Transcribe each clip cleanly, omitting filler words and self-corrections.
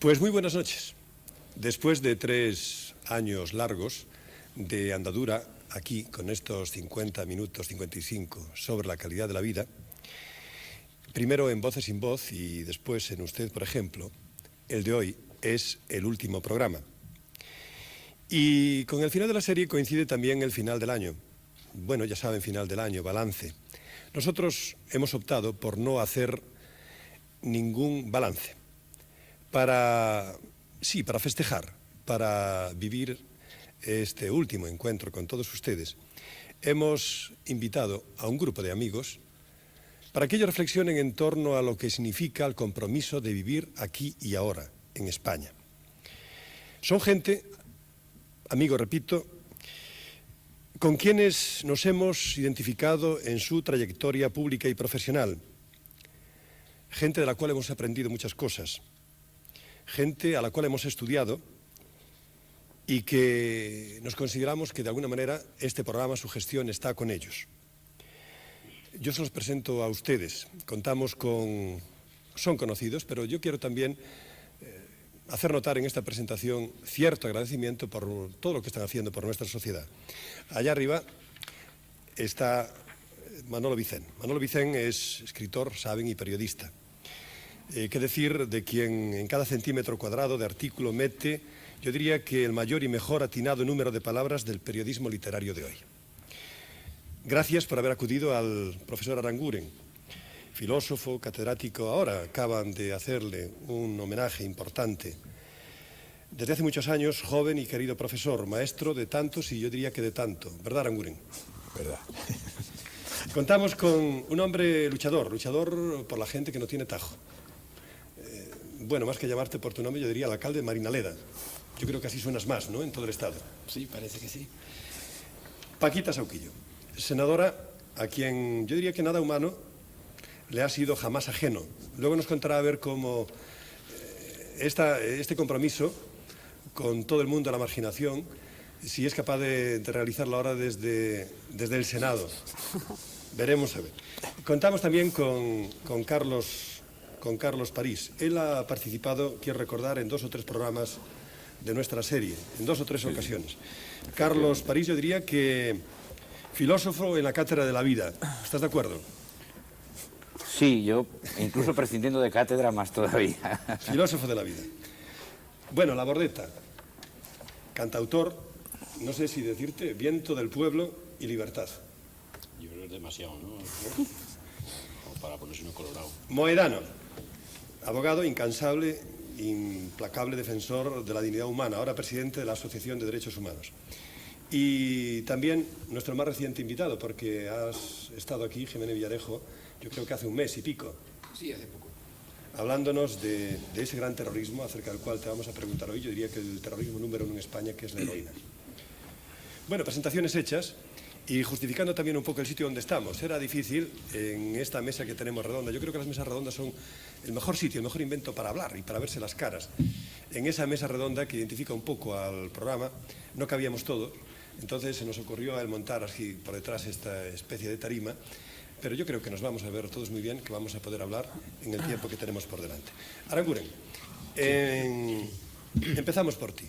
Pues muy buenas noches. Después de 3 años largos de andadura aquí con estos 50 minutos, 55, sobre la calidad de la vida, primero en Voces sin Voz y después en Usted, por ejemplo, el de hoy es el último programa. Y con el final de la serie coincide también el final del año. Bueno, ya saben, final del año, balance. Nosotros hemos optado por no hacer ningún balance. Para festejar, para vivir este último encuentro con todos ustedes, hemos invitado a un grupo de amigos para que ellos reflexionen en torno a lo que significa el compromiso de vivir aquí y ahora, en España. Son gente, amigos, repito, con quienes nos hemos identificado en su trayectoria pública y profesional, gente de la cual hemos aprendido muchas cosas, gente a la cual hemos estudiado y que nos consideramos que de alguna manera este programa, su gestión, está con ellos. Yo se los presento a ustedes. Son conocidos, pero yo quiero también hacer notar en esta presentación cierto agradecimiento por todo lo que están haciendo por nuestra sociedad. Allá arriba está Manolo Vicén. Manolo Vicén es escritor, saben, y periodista. ¿Qué decir de quien en cada centímetro cuadrado de artículo mete, yo diría que el mayor y mejor atinado número de palabras del periodismo literario de hoy? Gracias por haber acudido al profesor Aranguren, filósofo, catedrático. Ahora acaban de hacerle un homenaje importante. Desde hace muchos años, joven y querido profesor, maestro de tantos y yo diría que de tanto. ¿Verdad, Aranguren? Verdad. Contamos con un hombre luchador por la gente que no tiene tajo. Bueno, más que llamarte por tu nombre, yo diría el alcalde Marinaleda. Yo creo que así suenas más, ¿no?, en todo el estado. Sí, parece que sí. Paquita Sauquillo, senadora a quien yo diría que nada humano le ha sido jamás ajeno. Luego nos contará a ver cómo este compromiso con todo el mundo a la marginación, si es capaz de realizarlo ahora desde el Senado. Veremos a ver. Contamos también con Carlos París. Él ha participado, quiero recordar, en 2 o 3 programas de nuestra serie, en 2 o 3 ocasiones. Carlos París, yo diría que filósofo en la cátedra de la vida. ¿Estás de acuerdo? Sí, yo incluso prescindiendo de cátedra más todavía. Filósofo de la vida. Bueno, La Bordeta, cantautor, no sé si decirte, viento del pueblo y libertad. Yo creo que es demasiado, ¿no? Como para ponerse uno colorado. Moedano, abogado incansable, implacable defensor de la dignidad humana, ahora presidente de la Asociación de Derechos Humanos. Y también nuestro más reciente invitado, porque has estado aquí, Jiménez Villarejo, yo creo que hace un mes y pico. Sí, hace poco. Hablándonos de ese gran terrorismo acerca del cual te vamos a preguntar hoy. Yo diría que el terrorismo número 1 en España, que es la heroína. Bueno, presentaciones hechas y justificando también un poco el sitio donde estamos. Era difícil en esta mesa que tenemos redonda. Yo creo que las mesas redondas son el mejor sitio, el mejor invento para hablar y para verse las caras. En esa mesa redonda que identifica un poco al programa, no cabíamos todos. Entonces se nos ocurrió el montar así por detrás esta especie de tarima. Pero yo creo que nos vamos a ver todos muy bien, que vamos a poder hablar en el tiempo que tenemos por delante. Aranguren, empezamos por ti.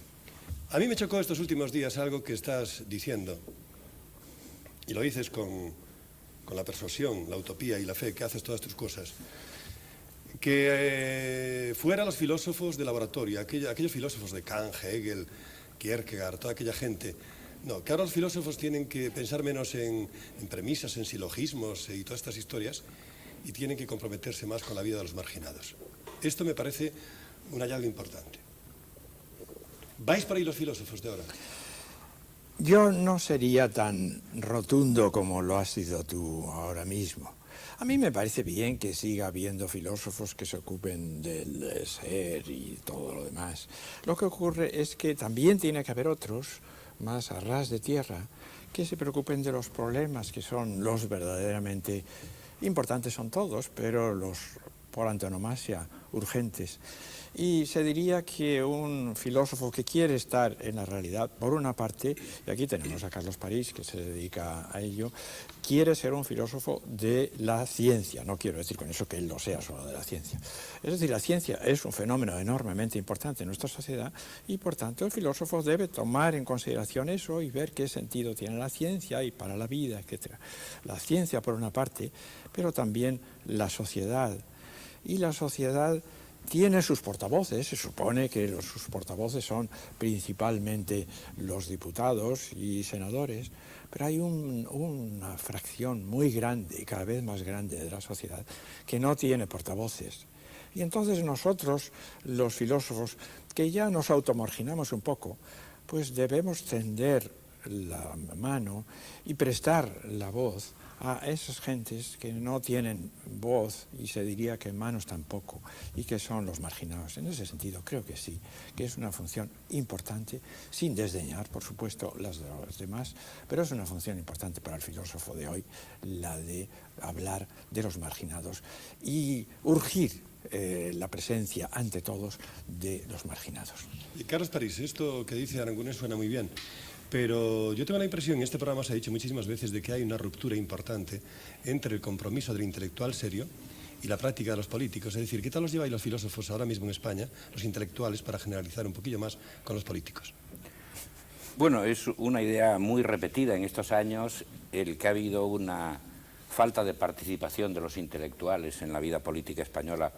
A mí me chocó estos últimos días algo que estás diciendo, y lo dices con la persuasión, la utopía y la fe, que haces todas tus cosas, que fuera los filósofos de laboratorio, aquellos filósofos de Kant, Hegel, Kierkegaard, toda aquella gente. No, que ahora los filósofos tienen que pensar menos en premisas, en silogismos y todas estas historias, y tienen que comprometerse más con la vida de los marginados. Esto me parece un hallazgo importante. ¿Vais por ahí los filósofos de ahora? Yo no sería tan rotundo como lo has sido tú ahora mismo. A mí me parece bien que siga habiendo filósofos que se ocupen del ser y todo lo demás. Lo que ocurre es que también tiene que haber otros, más a ras de tierra, que se preocupen de los problemas que son los verdaderamente importantes, son todos, pero los por antonomasia urgentes. Y se diría que un filósofo que quiere estar en la realidad, por una parte, y aquí tenemos a Carlos París, que se dedica a ello, quiere ser un filósofo de la ciencia. No quiero decir con eso que él lo sea solo de la ciencia. Es decir, la ciencia es un fenómeno enormemente importante en nuestra sociedad y, por tanto, el filósofo debe tomar en consideración eso y ver qué sentido tiene la ciencia y para la vida, etc. La ciencia, por una parte, pero también la sociedad. Y la sociedad tiene sus portavoces, se supone que sus portavoces son principalmente los diputados y senadores, pero hay una fracción muy grande y cada vez más grande de la sociedad que no tiene portavoces. Y entonces nosotros, los filósofos, que ya nos automarginamos un poco, pues debemos tender la mano y prestar la voz a esas gentes que no tienen voz y se diría que manos tampoco y que son los marginados. En ese sentido creo que sí, que es una función importante, sin desdeñar por supuesto las de los demás, pero es una función importante para el filósofo de hoy, la de hablar de los marginados y urgir la presencia ante todos de los marginados. Y Carlos París, esto que dice Aranguren suena muy bien. Pero yo tengo la impresión, en este programa se ha dicho muchísimas veces, de que hay una ruptura importante entre el compromiso del intelectual serio y la práctica de los políticos. Es decir, ¿qué tal los lleváis los filósofos ahora mismo en España, los intelectuales, para generalizar un poquillo más con los políticos? Bueno, es una idea muy repetida en estos años el que ha habido una falta de participación de los intelectuales en la vida política española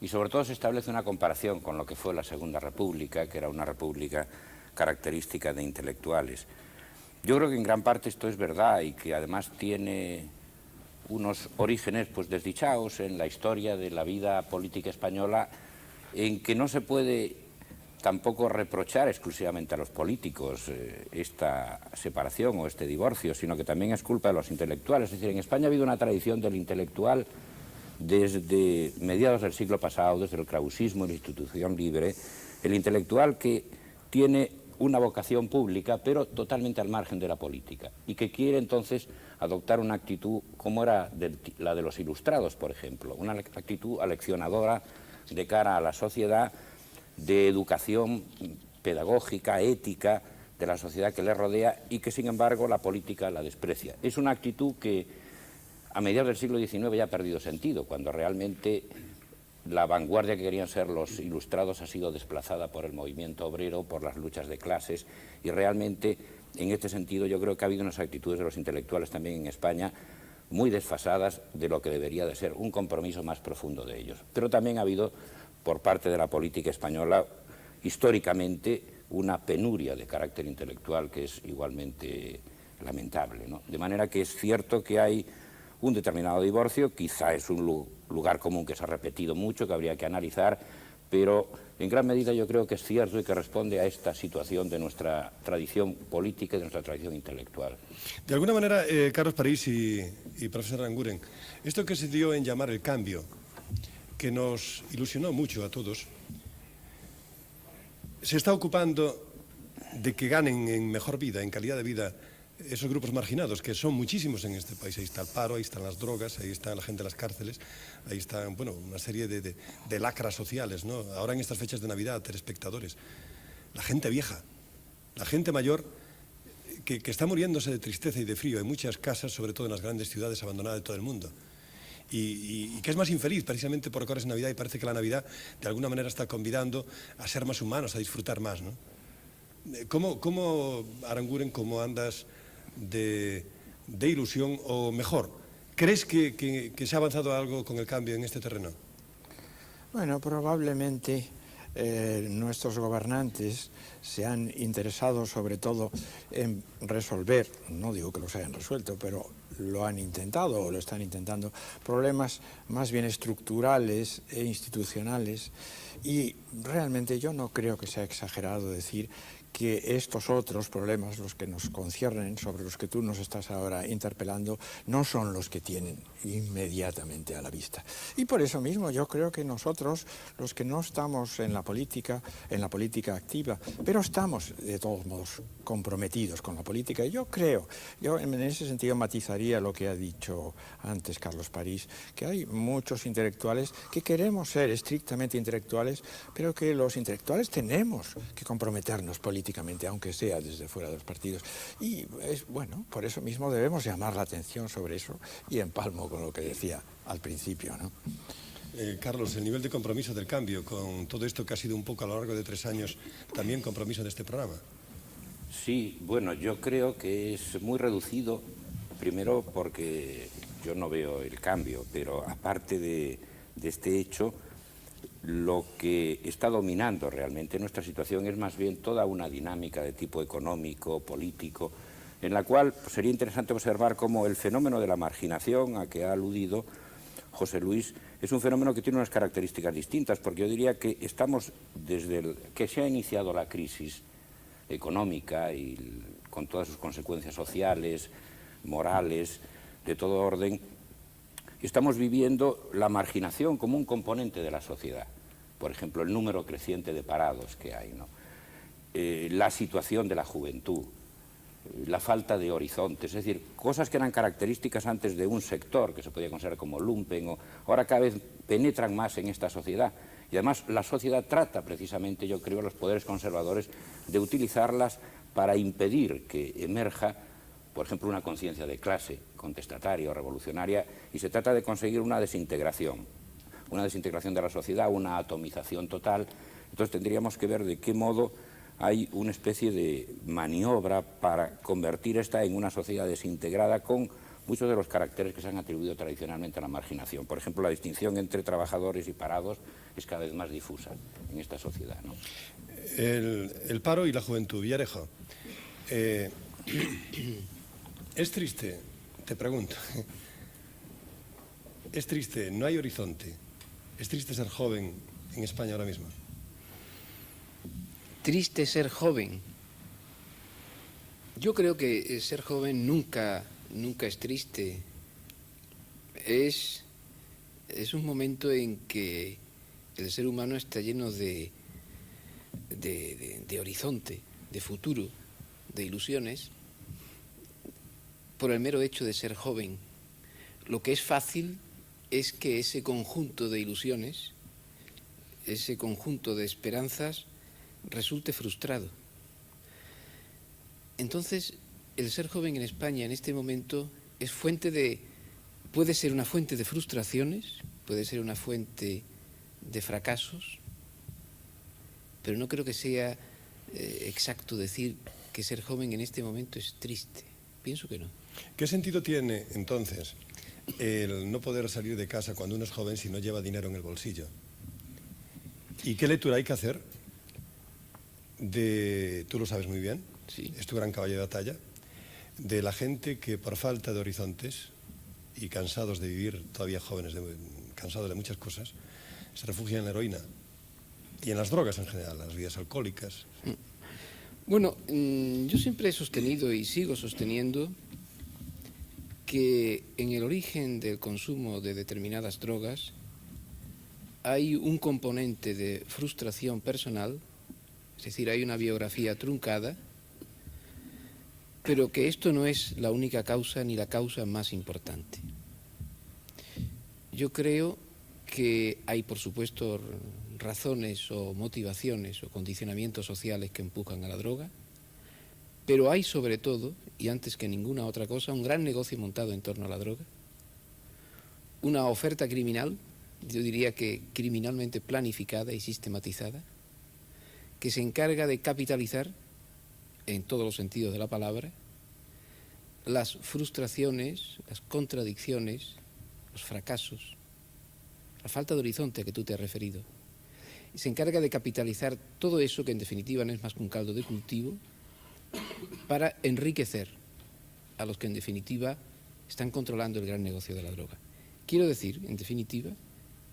y sobre todo se establece una comparación con lo que fue la Segunda República, que era una república característica de intelectuales. Yo creo que en gran parte esto es verdad y que además tiene unos orígenes pues desdichados en la historia de la vida política española, en que no se puede tampoco reprochar exclusivamente a los políticos esta separación o este divorcio, sino que también es culpa de los intelectuales. Es decir, en España ha habido una tradición del intelectual desde mediados del siglo pasado, desde el krausismo y la institución libre, el intelectual que tiene una vocación pública, pero totalmente al margen de la política, y que quiere entonces adoptar una actitud como era la de los ilustrados, por ejemplo, una actitud aleccionadora de cara a la sociedad, de educación pedagógica, ética, de la sociedad que le rodea y que, sin embargo, la política la desprecia. Es una actitud que a mediados del siglo XIX ya ha perdido sentido, cuando realmente la vanguardia que querían ser los ilustrados ha sido desplazada por el movimiento obrero, por las luchas de clases, y realmente en este sentido yo creo que ha habido unas actitudes de los intelectuales también en España muy desfasadas de lo que debería de ser un compromiso más profundo de ellos. Pero también ha habido por parte de la política española históricamente una penuria de carácter intelectual que es igualmente lamentable, ¿no? De manera que es cierto que hay un determinado divorcio, quizá es un lugar común que se ha repetido mucho, que habría que analizar, pero en gran medida yo creo que es cierto y que responde a esta situación de nuestra tradición política y de nuestra tradición intelectual. De alguna manera, Carlos París y profesor Aranguren, esto que se dio en llamar el cambio, que nos ilusionó mucho a todos, se está ocupando de que ganen en mejor vida, en calidad de vida, esos grupos marginados, que son muchísimos en este país. Ahí está el paro, ahí están las drogas, ahí está la gente de las cárceles, ahí están, bueno, una serie de lacras sociales, ¿no? Ahora en estas fechas de Navidad, telespectadores, la gente vieja, la gente mayor, que está muriéndose de tristeza y de frío en muchas casas, sobre todo en las grandes ciudades abandonadas de todo el mundo. Y que es más infeliz precisamente porque ahora es Navidad y parece que la Navidad de alguna manera está convidando a ser más humanos, a disfrutar más, ¿no? ¿Cómo Aranguren, cómo andas de ilusión, o mejor, crees que se ha avanzado algo con el cambio en este terreno? Bueno, probablemente nuestros gobernantes se han interesado sobre todo en resolver, no digo que los hayan resuelto, pero lo han intentado o lo están intentando, problemas más bien estructurales e institucionales, y realmente yo no creo que sea exagerado decir que estos otros problemas, los que nos conciernen, sobre los que tú nos estás ahora interpelando, no son los que tienen inmediatamente a la vista. Y por eso mismo yo creo que nosotros, los que no estamos en la política activa, pero estamos de todos modos comprometidos con la política, yo en ese sentido matizaría subrayaría lo que ha dicho antes Carlos París, que hay muchos intelectuales que queremos ser estrictamente intelectuales, pero que los intelectuales tenemos que comprometernos políticamente, aunque sea desde fuera de los partidos. Y bueno, por eso mismo debemos llamar la atención sobre eso, y empalmo con lo que decía al principio, ¿no? Carlos, el nivel de compromiso del cambio con todo esto que ha sido un poco a lo largo de 3 años, también compromiso de este programa. Sí, bueno, yo creo que es muy reducido, primero porque yo no veo el cambio, pero aparte de este hecho, lo que está dominando realmente nuestra situación es más bien toda una dinámica de tipo económico, político, en la cual sería interesante observar cómo el fenómeno de la marginación a que ha aludido José Luis es un fenómeno que tiene unas características distintas, porque yo diría que estamos, desde que se ha iniciado la crisis económica y con todas sus consecuencias sociales, morales, de todo orden, estamos viviendo la marginación como un componente de la sociedad. Por ejemplo, el número creciente de parados que hay, ¿no? La situación de la juventud, la falta de horizontes, es decir, cosas que eran características antes de un sector que se podía considerar como lumpen, ahora cada vez penetran más en esta sociedad. Y además la sociedad trata precisamente, yo creo, a los poderes conservadores de utilizarlas para impedir que emerja, por ejemplo, una conciencia de clase contestataria o revolucionaria, y se trata de conseguir una desintegración de la sociedad, una atomización total. Entonces tendríamos que ver de qué modo hay una especie de maniobra para convertir esta en una sociedad desintegrada con muchos de los caracteres que se han atribuido tradicionalmente a la marginación. Por ejemplo, la distinción entre trabajadores y parados es cada vez más difusa en esta sociedad, ¿no? El paro y la juventud. Villarejo, es triste, te pregunto, es triste, no hay horizonte, es triste ser joven en España ahora mismo. Triste ser joven. Yo creo que ser joven nunca es triste. Es un momento en que el ser humano está lleno de horizonte, de futuro, de ilusiones, por el mero hecho de ser joven. Lo que es fácil es que ese conjunto de ilusiones, ese conjunto de esperanzas, resulte frustrado. Entonces, el ser joven en España en este momento es puede ser una fuente de frustraciones, puede ser una fuente de fracasos, pero no creo que sea exacto decir que ser joven en este momento es triste. Pienso que no. ¿Qué sentido tiene, entonces, el no poder salir de casa cuando uno es joven si no lleva dinero en el bolsillo? ¿Y qué lectura hay que hacer tú lo sabes muy bien, Sí. es tu gran caballo de batalla, de la gente que por falta de horizontes y cansados de vivir, todavía jóvenes, cansados de muchas cosas, se refugian en la heroína y en las drogas en general, las bebidas alcohólicas? Bueno, yo siempre he sostenido y sigo sosteniendo que en el origen del consumo de determinadas drogas hay un componente de frustración personal, es decir, hay una biografía truncada, pero que esto no es la única causa ni la causa más importante. Yo creo que hay, por supuesto, razones o motivaciones o condicionamientos sociales que empujan a la droga, pero hay sobre todo, y antes que ninguna otra cosa, un gran negocio montado en torno a la droga, una oferta criminal, yo diría que criminalmente planificada y sistematizada, que se encarga de capitalizar, en todos los sentidos de la palabra, las frustraciones, las contradicciones, los fracasos, la falta de horizonte a que tú te has referido. Y se encarga de capitalizar todo eso que en definitiva no es más que un caldo de cultivo para enriquecer a los que en definitiva están controlando el gran negocio de la droga. Quiero decir, en definitiva,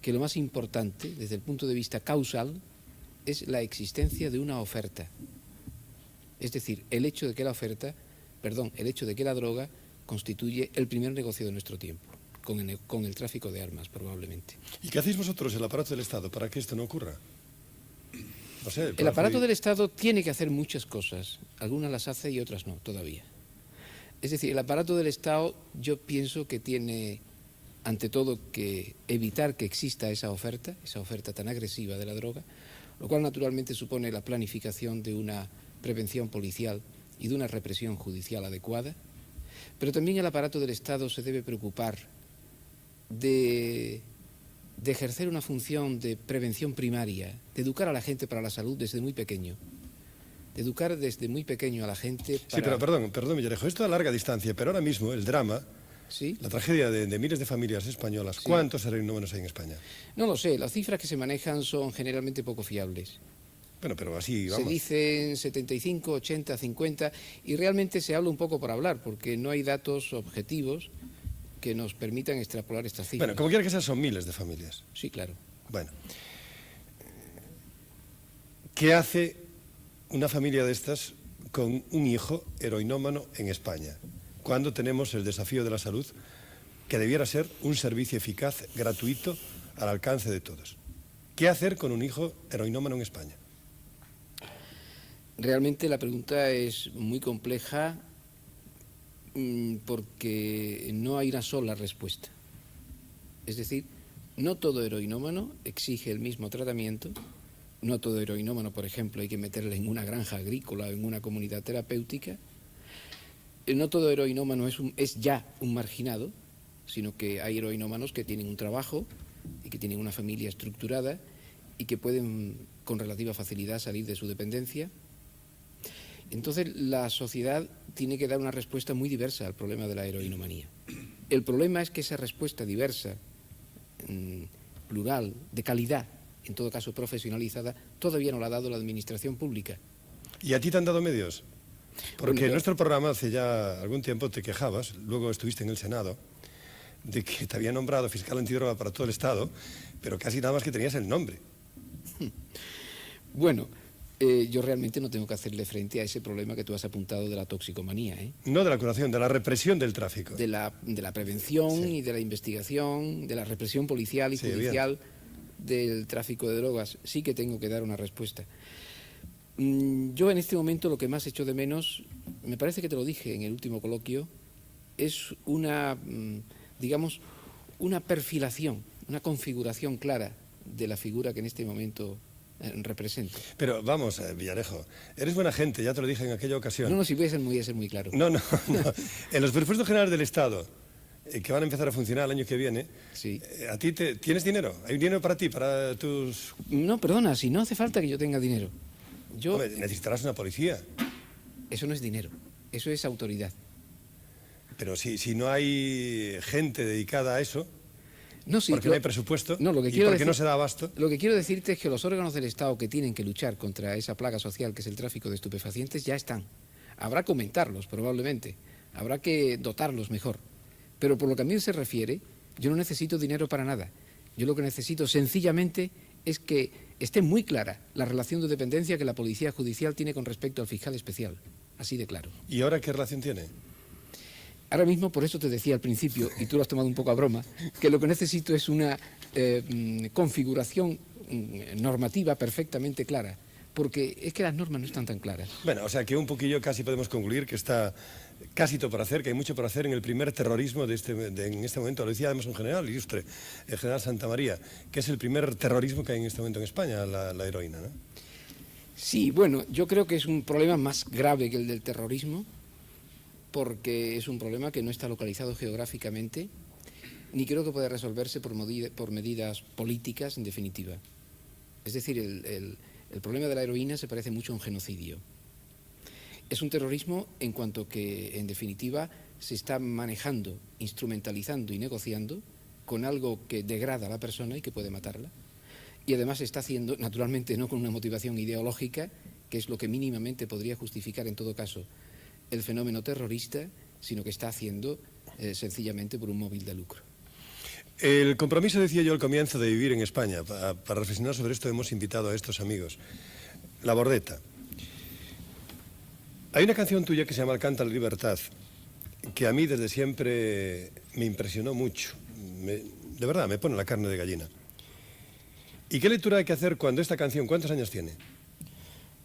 que lo más importante desde el punto de vista causal es la existencia de una oferta. Es decir, el hecho de que la droga constituye el primer negocio de nuestro tiempo, con el tráfico de armas probablemente. ¿Y qué hacéis vosotros, el aparato del Estado, para que esto no ocurra? No sé, El aparato del Estado tiene que hacer muchas cosas, algunas las hace y otras no, todavía. Es decir, el aparato del Estado yo pienso que tiene, ante todo, que evitar que exista esa oferta tan agresiva de la droga, lo cual naturalmente supone la planificación de una prevención policial y de una represión judicial adecuada, pero también el aparato del Estado se debe preocupar de ejercer una función de prevención primaria, de educar a la gente para la salud desde muy pequeño. De educar desde muy pequeño a la gente para... Sí, pero perdón, Villarejo, esto a larga distancia, pero ahora mismo el drama, ¿Sí? la tragedia de miles de familias españolas, Sí. ¿cuántos heroinómanos hay en España? No lo sé, las cifras que se manejan son generalmente poco fiables. Bueno, pero así, Se vamos. dicen 75, 80, 50 y realmente se habla un poco por hablar porque no hay datos objetivos que nos permitan extrapolar estas cifras. Bueno, como quiera que sea, son miles de familias. Sí, claro. Bueno. ¿Qué hace una familia de estas con un hijo heroinómano en España, cuando tenemos el desafío de la salud, que debiera ser un servicio eficaz, gratuito, al alcance de todos? ¿Qué hacer con un hijo heroinómano en España? Realmente la pregunta es muy compleja porque no hay una sola respuesta. Es decir, no todo heroinómano exige el mismo tratamiento. No todo heroinómano, por ejemplo, hay que meterle en una granja agrícola o en una comunidad terapéutica. No todo heroinómano es ya un marginado, sino que hay heroinómanos que tienen un trabajo y que tienen una familia estructurada y que pueden con relativa facilidad salir de su dependencia. Entonces, la sociedad tiene que dar una respuesta muy diversa al problema de la heroinomanía. El problema es que esa respuesta diversa, plural, de calidad, en todo caso profesionalizada, todavía no la ha dado la administración pública. ¿Y a ti te han dado medios? Porque Bueno, en nuestro programa hace ya algún tiempo te quejabas, luego estuviste en el Senado, de que te había nombrado fiscal antidroga para todo el Estado, pero casi nada más que tenías el nombre. Bueno, yo realmente no tengo que hacerle frente a ese problema que tú has apuntado de la toxicomanía, No de la curación, de la represión del tráfico. de la prevención Sí. y de la investigación, de la represión policial y Sí, judicial del tráfico de drogas. Sí que tengo que dar una respuesta. Yo en este momento lo que más echo de menos, me parece que te lo dije en el último coloquio, es una, digamos, una perfilación, una configuración clara de la figura que en este momento represento. Pero vamos, Villarejo, eres buena gente, ya te lo dije en aquella ocasión. No, si voy a ser muy claro. No. En los presupuestos generales del Estado, que van a empezar a funcionar el año que viene, Sí. ¿a ti tienes dinero? ¿Hay dinero para ti, para tus...? No, perdona, si no hace falta que yo tenga dinero. Yo, Hombre, necesitarás una policía. eso no es dinero, eso es autoridad. Pero si no hay gente dedicada a eso, No, sí, porque no hay presupuesto, no, lo que y quiero porque no decir- se da abasto. Lo que quiero decirte es que los órganos del Estado que tienen que luchar contra esa plaga social que es el tráfico de estupefacientes ya están. Habrá que aumentarlos, probablemente. Habrá que dotarlos mejor. Pero por lo que a mí se refiere, yo no necesito dinero para nada. Yo lo que necesito sencillamente es que esté muy clara la relación de dependencia que la Policía Judicial tiene con respecto al fiscal especial. Así de claro. ¿Y ahora qué relación tiene? Ahora mismo, por eso te decía al principio, y tú lo has tomado un poco a broma, que lo que necesito es una configuración normativa perfectamente clara, porque es que las normas no están tan claras. Bueno, o sea que un poquillo casi podemos concluir que está casi todo por hacer, que hay mucho por hacer en el primer terrorismo en este momento. Lo decía además un general ilustre, el general Santamaría, que es el primer terrorismo que hay en este momento en España, la heroína, ¿no? Sí, bueno, yo creo que es un problema más grave que el del terrorismo, porque es un problema que no está localizado geográficamente, ni creo que pueda resolverse por medidas políticas, en definitiva. Es decir, el problema de la heroína se parece mucho a un genocidio. Es un terrorismo en cuanto que, en definitiva, se está manejando, instrumentalizando y negociando con algo que degrada a la persona y que puede matarla. Y además se está haciendo, naturalmente, no con una motivación ideológica, que es lo que mínimamente podría justificar, en todo caso, el fenómeno terrorista, sino que está haciendo sencillamente por un móvil de lucro. El compromiso, decía yo al comienzo, de vivir en España. Para reflexionar sobre esto hemos invitado a estos amigos. La Bordeta. Hay una canción tuya que se llama El Canta la Libertad, que a mí desde siempre me impresionó mucho. De verdad, me pone la carne de gallina. ¿Y qué lectura hay que hacer cuando esta canción, cuántos años tiene?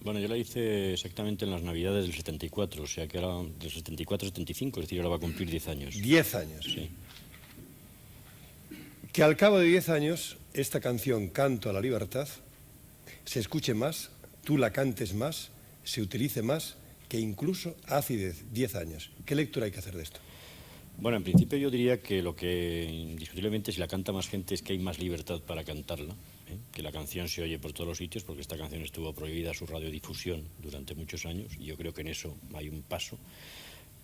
Bueno, yo la hice exactamente en las Navidades del 74, o sea que ahora del 74-75, es decir, ahora va a cumplir 10 años. 10 años. Sí. Que al cabo de 10 años esta canción Canto a la Libertad se escuche más, tú la cantes más, se utilice más que incluso hace 10 años. ¿Qué lectura hay que hacer de esto? Bueno, en principio yo diría que lo que indiscutiblemente si la canta más gente es que hay más libertad para cantarla, que la canción se oye por todos los sitios, porque esta canción estuvo prohibida su radiodifusión durante muchos años, y yo creo que en eso hay un paso.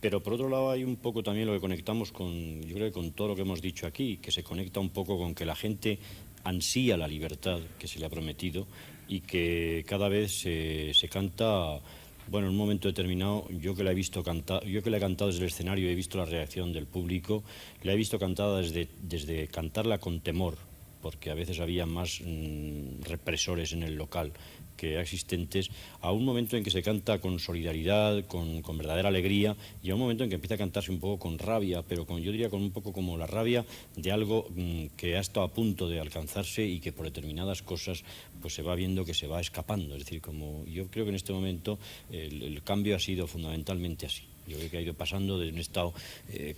Pero por otro lado hay un poco también lo que conectamos con, yo creo que con todo lo que hemos dicho aquí, que se conecta un poco con que la gente ansía la libertad que se le ha prometido y que cada vez se canta. Bueno, en un momento determinado, yo que la he visto cantar, yo que la he cantado desde el escenario, he visto la reacción del público, la he visto cantada desde cantarla con temor, porque a veces había más represores en el local que existentes, a un momento en que se canta con solidaridad, con verdadera alegría, y a un momento en que empieza a cantarse un poco con rabia, pero yo diría con un poco como la rabia de algo que ha estado a punto de alcanzarse y que por determinadas cosas pues se va viendo que se va escapando. Es decir, como yo creo que en este momento el cambio ha sido fundamentalmente así. Yo creo que ha ido pasando de un estado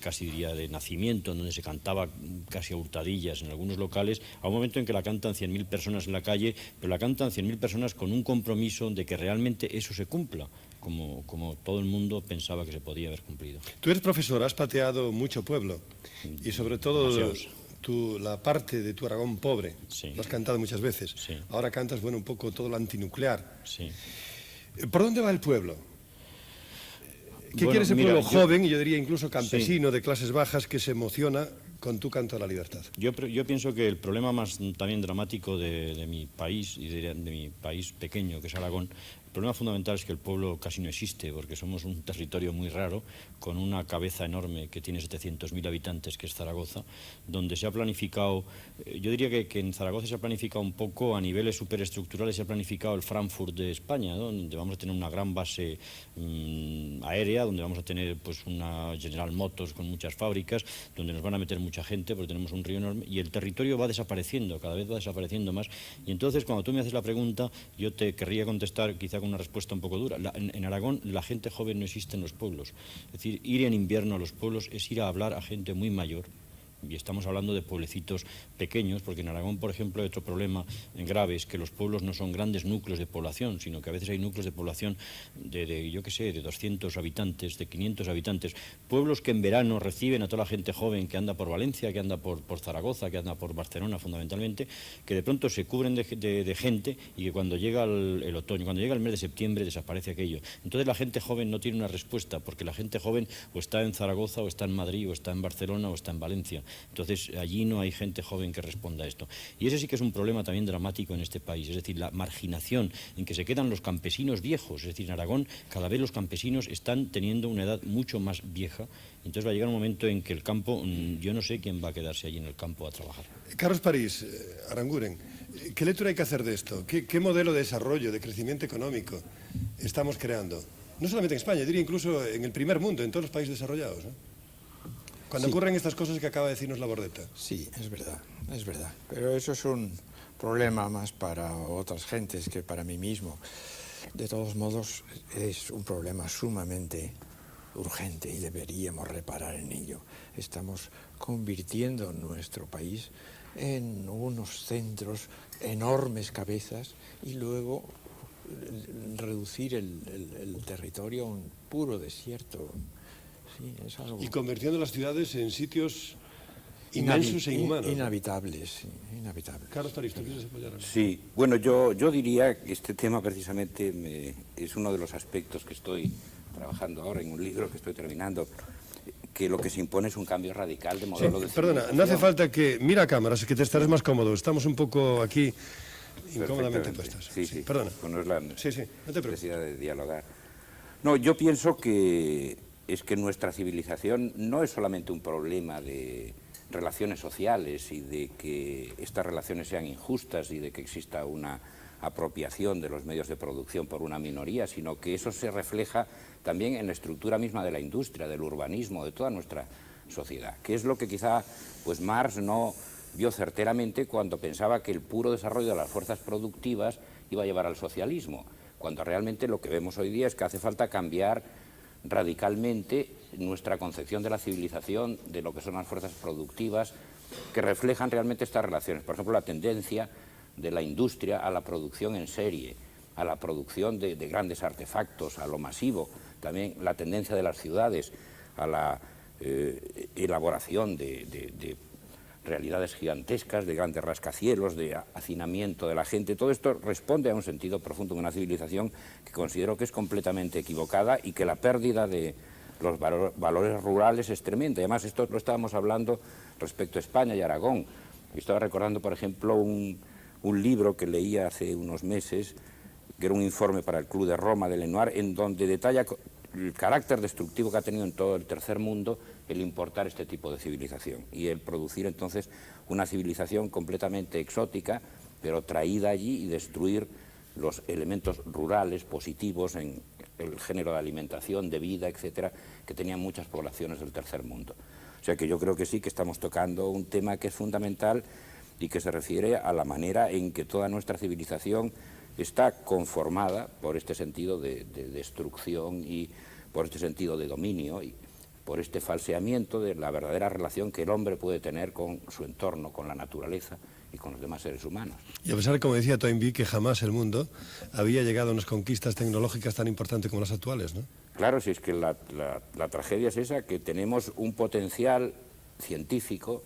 casi diría de nacimiento, en donde se cantaba casi a hurtadillas en algunos locales, a un momento en que la cantan 100.000 personas en la calle, pero la cantan 100.000 personas con un compromiso de que realmente eso se cumpla, como todo el mundo pensaba que se podía haber cumplido. Tú eres profesor, has pateado mucho pueblo y sobre todo la parte de tu Aragón pobre, sí. Lo has cantado muchas veces. Sí. Ahora cantas, bueno, un poco todo lo antinuclear. Sí. ¿Por dónde va el pueblo? ¿Qué Bueno, quiere ese mira, pueblo joven, y yo diría incluso campesino, sí, de clases bajas, que se emociona con tu Canto a la Libertad? Yo pienso que el problema más también dramático de mi país y de mi país pequeño, que es Aragón, el problema fundamental es que el pueblo casi no existe, porque somos un territorio muy raro, con una cabeza enorme que tiene 700.000 habitantes, que es Zaragoza, donde se ha planificado, yo diría que en Zaragoza se ha planificado un poco a niveles superestructurales, se ha planificado el Frankfurt de España, ¿no? Donde vamos a tener una gran base aérea, donde vamos a tener pues una General Motors con muchas fábricas, donde nos van a meter mucha gente, porque tenemos un río enorme, y el territorio va desapareciendo, cada vez va desapareciendo más, y entonces cuando tú me haces la pregunta, yo te querría contestar quizá con una respuesta un poco dura. En Aragón la gente joven no existe en los pueblos, es decir, ir en invierno a los pueblos es ir a hablar a gente muy mayor. Y estamos hablando de pueblecitos pequeños, porque en Aragón, por ejemplo, hay otro problema grave, es que los pueblos no son grandes núcleos de población, sino que a veces hay núcleos de población yo qué sé, de 200 habitantes, de 500 habitantes, pueblos que en verano reciben a toda la gente joven que anda por Valencia, que anda por Zaragoza, que anda por Barcelona fundamentalmente, que de pronto se cubren de gente y que cuando llega el otoño, cuando llega el mes de septiembre desaparece aquello. Entonces la gente joven no tiene una respuesta, porque la gente joven o está en Zaragoza, o está en Madrid, o está en Barcelona, o está en Valencia. Entonces allí no hay gente joven que responda a esto. Y ese sí que es un problema también dramático en este país, es decir, la marginación en que se quedan los campesinos viejos. Es decir, en Aragón cada vez los campesinos están teniendo una edad mucho más vieja. Entonces va a llegar un momento en que el campo, yo no sé quién va a quedarse allí en el campo a trabajar. Carlos París, Aranguren, ¿qué lectura hay que hacer de esto? ¿Qué modelo de desarrollo, de crecimiento económico estamos creando? No solamente en España, yo diría incluso en el primer mundo, en todos los países desarrollados, ¿no? Cuando ocurren estas cosas que acaba de decirnos la Bordeta. Sí, es verdad, es verdad. Pero eso es un problema más para otras gentes que para mí mismo. De todos modos, es un problema sumamente urgente y deberíamos reparar en ello. Estamos convirtiendo nuestro país en unos centros, enormes cabezas, y luego reducir el territorio a un puro desierto. Sí, es algo... Y convirtiendo las ciudades en sitios inmensos e inhumanos. Inhabitables, sí, inhabitables. Carlos París, ¿tú quieres apoyar? Sí, bueno, yo diría que este tema precisamente es uno de los aspectos que estoy trabajando ahora en un libro que estoy terminando, que lo que se impone es un cambio radical de modelo de Perdona, civilización. no hace falta que... Mira a cámaras, que te estarás más cómodo. Estamos un poco aquí incómodamente puestas. Sí, Perdona. Pues no es la No te preocupes. necesidad de dialogar. No, yo pienso que es que nuestra civilización no es solamente un problema de relaciones sociales y de que estas relaciones sean injustas y de que exista una apropiación de los medios de producción por una minoría, sino que eso se refleja también en la estructura misma de la industria, del urbanismo, de toda nuestra sociedad, que es lo que quizá pues Marx no vio certeramente cuando pensaba que el puro desarrollo de las fuerzas productivas iba a llevar al socialismo. cuando realmente lo que vemos hoy día es que hace falta cambiar radicalmente nuestra concepción de la civilización, de lo que son las fuerzas productivas, que reflejan realmente estas relaciones. Por ejemplo, la tendencia de la industria a la producción en serie, a la producción de grandes artefactos, a lo masivo, también la tendencia de las ciudades a la elaboración de realidades gigantescas, de grandes rascacielos, de hacinamiento de la gente. Todo esto responde a un sentido profundo de una civilización que considero que es completamente equivocada y que la pérdida de los valores rurales es tremenda. Además, esto lo estábamos hablando respecto a España y Aragón. Yo estaba recordando, por ejemplo, un libro que leí hace unos meses, que era un informe para el Club de Roma de Lenoir, en donde detalla el carácter destructivo que ha tenido en todo el tercer mundo el importar este tipo de civilización y el producir entonces una civilización completamente exótica, pero traída allí, y destruir los elementos rurales positivos en el género de alimentación, de vida, etcétera, que tenían muchas poblaciones del tercer mundo. O sea que yo creo que sí que estamos tocando un tema que es fundamental y que se refiere a la manera en que toda nuestra civilización está conformada por este sentido de destrucción y por este sentido de dominio y por este falseamiento de la verdadera relación que el hombre puede tener con su entorno, con la naturaleza y con los demás seres humanos. Y a pesar de, como decía Toynbee, que jamás el mundo había llegado a unas conquistas tecnológicas tan importantes como las actuales, ¿no? Claro, si es que la tragedia es esa, que tenemos un potencial científico